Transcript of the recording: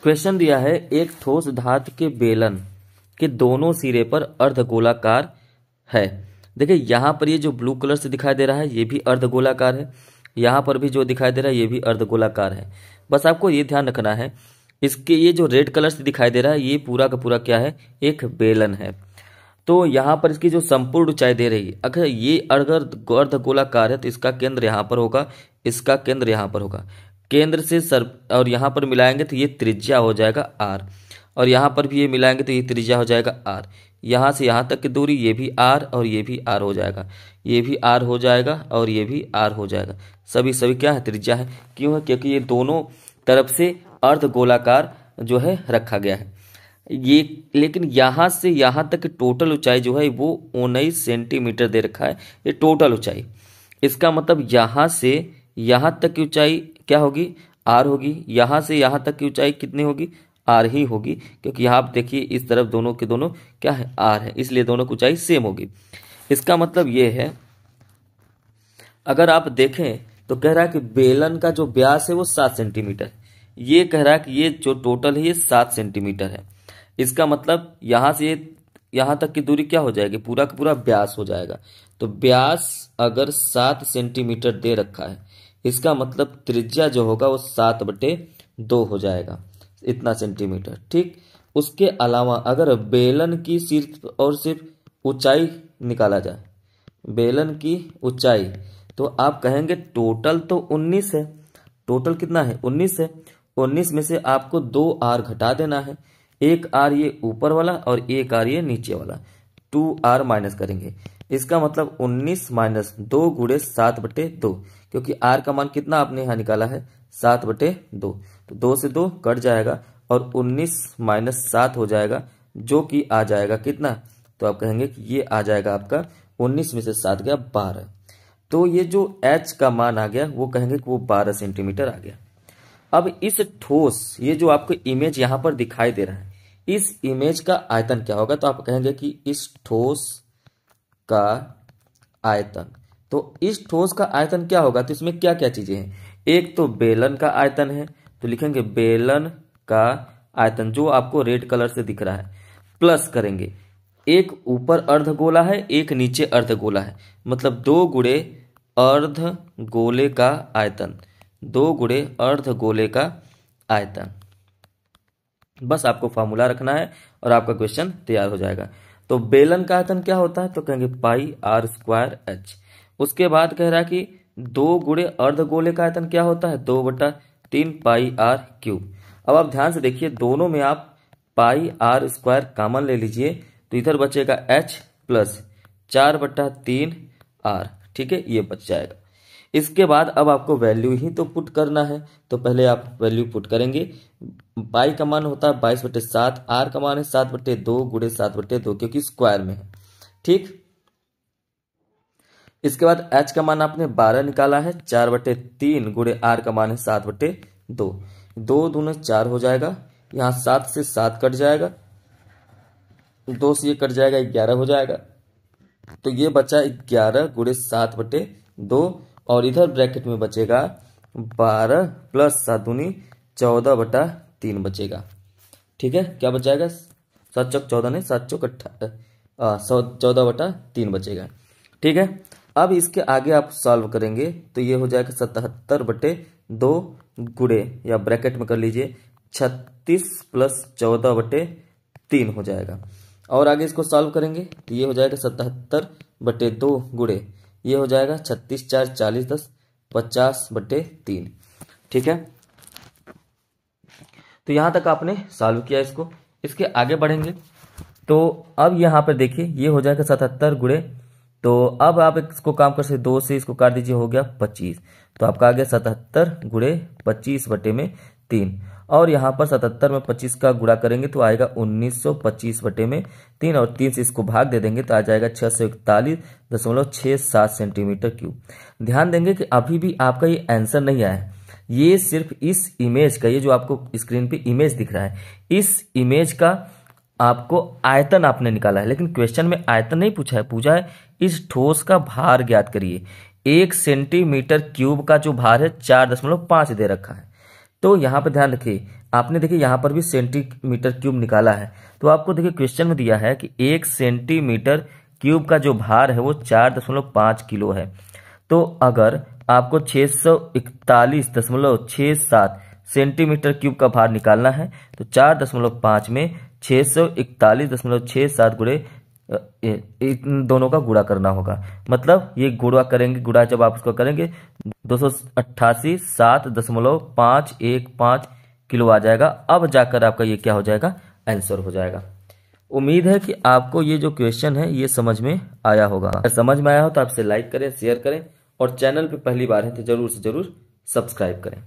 Question दिया है एक ठोस धातु के बेलन के दोनों सिरे पर अर्धगोलाकार है। देखिए यहाँ पर ये जो ब्लू कलर से दिखाई दे रहा है ये भी अर्धगोलाकार है, यहाँ पर भी जो दिखाई दे रहा है ये भी अर्धगोलाकार है। बस आपको ये ध्यान रखना है, इसके ये जो रेड कलर से दिखाई दे रहा है ये पूरा का पूरा क्या है, एक बेलन है। तो यहाँ पर इसकी जो संपूर्ण ऊंचाई दे रही है, अगर ये अर्धगोलाकार है तो इसका केंद्र यहाँ पर होगा, इसका केंद्र यहाँ पर होगा। केंद्र से और यहाँ पर मिलाएंगे तो ये त्रिज्या हो जाएगा r, और यहाँ पर भी ये मिलाएंगे तो ये त्रिज्या हो जाएगा r। यहाँ से यहाँ तक की दूरी ये भी r और ये भी r हो जाएगा, ये भी r हो जाएगा और ये भी r हो जाएगा। सभी क्या है, त्रिज्या है। क्यों है, क्योंकि ये दोनों तरफ से अर्धगोलाकार जो है रखा गया है ये। लेकिन यहाँ से यहाँ तक की टोटल ऊंचाई जो है वो 19 सेंटीमीटर दे रखा है, ये टोटल ऊंचाई। इसका मतलब यहाँ से यहाँ तक की ऊंचाई क्या होगी, r होगी। यहाँ से यहाँ तक की ऊंचाई कितनी होगी, r ही होगी, क्योंकि यहाँ आप देखिए इस तरफ दोनों के दोनों क्या है, r है, इसलिए दोनों की ऊंचाई सेम होगी। इसका मतलब ये है, अगर आप देखें तो कह रहा है कि बेलन का जो व्यास है वो 7 सेंटीमीटर, ये कह रहा है कि ये जो टोटल है ये 7 सेंटीमीटर है। इसका मतलब यहाँ से यहाँ तक की दूरी क्या हो जाएगी, पूरा का पूरा व्यास हो जाएगा। तो व्यास अगर 7 सेंटीमीटर दे रखा है, इसका मतलब त्रिज्या जो होगा वो 7/2 हो जाएगा, इतना सेंटीमीटर। ठीक, उसके अलावा अगर बेलन की सिर्फ और सिर्फ ऊंचाई निकाला जाए, बेलन की ऊंचाई, तो आप कहेंगे टोटल तो 19 है। टोटल कितना है, 19 है। 19 में से आपको 2r घटा देना है, एक r ये ऊपर वाला और एक r ये नीचे वाला, 2r माइनस करेंगे। इसका मतलब 19 माइनस 2 गुणे 7/2, क्योंकि r का मान कितना आपने यहाँ निकाला है, 7/2। तो 2 से 2 कट जाएगा और 19 माइनस 7 हो जाएगा, जो कि आ जाएगा कितना, तो आप कहेंगे कि ये आ जाएगा आपका 19 में से 7 गया 12। तो ये जो h का मान आ गया वो कहेंगे कि वो 12 सेंटीमीटर आ गया। अब इस ठोस, ये जो आपको इमेज यहाँ पर दिखाई दे रहा है, इस इमेज का आयतन क्या होगा, तो आप कहेंगे कि इस ठोस का आयतन। तो इस ठोस का आयतन क्या होगा, तो इसमें क्या क्या चीजें हैं। एक तो बेलन का आयतन है, तो लिखेंगे बेलन का आयतन जो आपको रेड कलर से दिख रहा है, प्लस करेंगे एक ऊपर अर्धगोला है एक नीचे अर्धगोला है, मतलब 2 गुणे अर्धगोले का आयतन, 2 गुणे अर्धगोले का आयतन। बस आपको फॉर्मूला रखना है और आपका क्वेश्चन तैयार हो जाएगा। तो बेलन का आयतन क्या होता है, तो कहेंगे πr²h। उसके बाद कह रहा है कि 2 गुणे अर्धगोले का आयतन क्या होता है, 2/3 πr³। अब आप ध्यान से देखिए, दोनों में आप πr² कॉमन ले लीजिए, तो इधर बचेगा h प्लस 4/3r। ठीक है, ये बच जाएगा। इसके बाद अब आपको वैल्यू ही तो पुट करना है, तो पहले आप वैल्यू पुट करेंगे। पाई का मान होता है 22/7, r का मान है 7/2 गुणे 7/2, क्योंकि स्क्वायर में है। ठीक, इसके बाद h का मान आपने 12 निकाला है, 4/3 गुणे r का मान है 7/2, 2 दूने 4 हो जाएगा। यहाँ 7 से 7 कट जाएगा, 2 से ये कट जाएगा, 11 हो जाएगा। तो ये बचा 11 गुणे 7/2, और इधर ब्रैकेट में बचेगा 12 प्लस 7 दूनी 14/3 बचेगा। ठीक है, क्या बच जाएगा, 7 चौक 14 नहीं, 7 चौक 14/3 बचेगा। ठीक है, अब इसके आगे आप सॉल्व करेंगे तो ये हो जाएगा 77/2 गुणे, या ब्रैकेट में कर लीजिए 36 प्लस 14/3 हो जाएगा। और आगे इसको सॉल्व करेंगे तो ये हो जाएगा 77/2 गुणे, ये हो जाएगा 36 4 40 10 50/3। ठीक है, तो यहां तक आपने सॉल्व किया इसको। इसके आगे बढ़ेंगे तो अब यहां पर देखिए ये हो जाएगा 77 गुणे, तो अब आप इसको काम कर सकते, 2 से इसको काट दीजिए, हो गया 25। तो आपका आ गया 77 गुणे 25/3, और यहाँ पर 77 में 25 का गुणा करेंगे तो आएगा 1925/3, और 3 से इसको भाग दे देंगे तो आ जाएगा 641.67 सेंटीमीटर क्यूब। ध्यान देंगे कि अभी भी आपका ये आंसर नहीं आया है, ये सिर्फ इस इमेज का, ये जो आपको स्क्रीन पे इमेज दिख रहा है, इस इमेज का आपको आयतन आपने निकाला है, लेकिन क्वेश्चन में आयतन नहीं पूछा है, पूछा है इस ठोस का भार ज्ञात करिए। 1 सेंटीमीटर क्यूब का जो भार है 4.5 दे रखा है। तो यहाँ पे ध्यान रखिए, आपने देखिए यहाँ पर भी सेंटीमीटर क्यूब निकाला है, तो आपको देखिए क्वेश्चन में दिया है कि 1 सेंटीमीटर क्यूब का जो भार है वो 4.5 किलो है। तो अगर आपको 641.67 सेंटीमीटर क्यूब का भार निकालना है तो 4.5 में 641.67 गुणे इन दोनों का गुणा करना होगा। मतलब ये गुणा करेंगे, गुणा जब आप उसको करेंगे 288.7.515 किलो आ जाएगा। अब जाकर आपका ये क्या हो जाएगा, आंसर हो जाएगा। उम्मीद है कि आपको ये जो क्वेश्चन है ये समझ में आया होगा। अगर समझ में आया हो तो आपसे लाइक करें, शेयर करें और चैनल पे पहली बार है तो जरूर से जरूर सब्सक्राइब करें।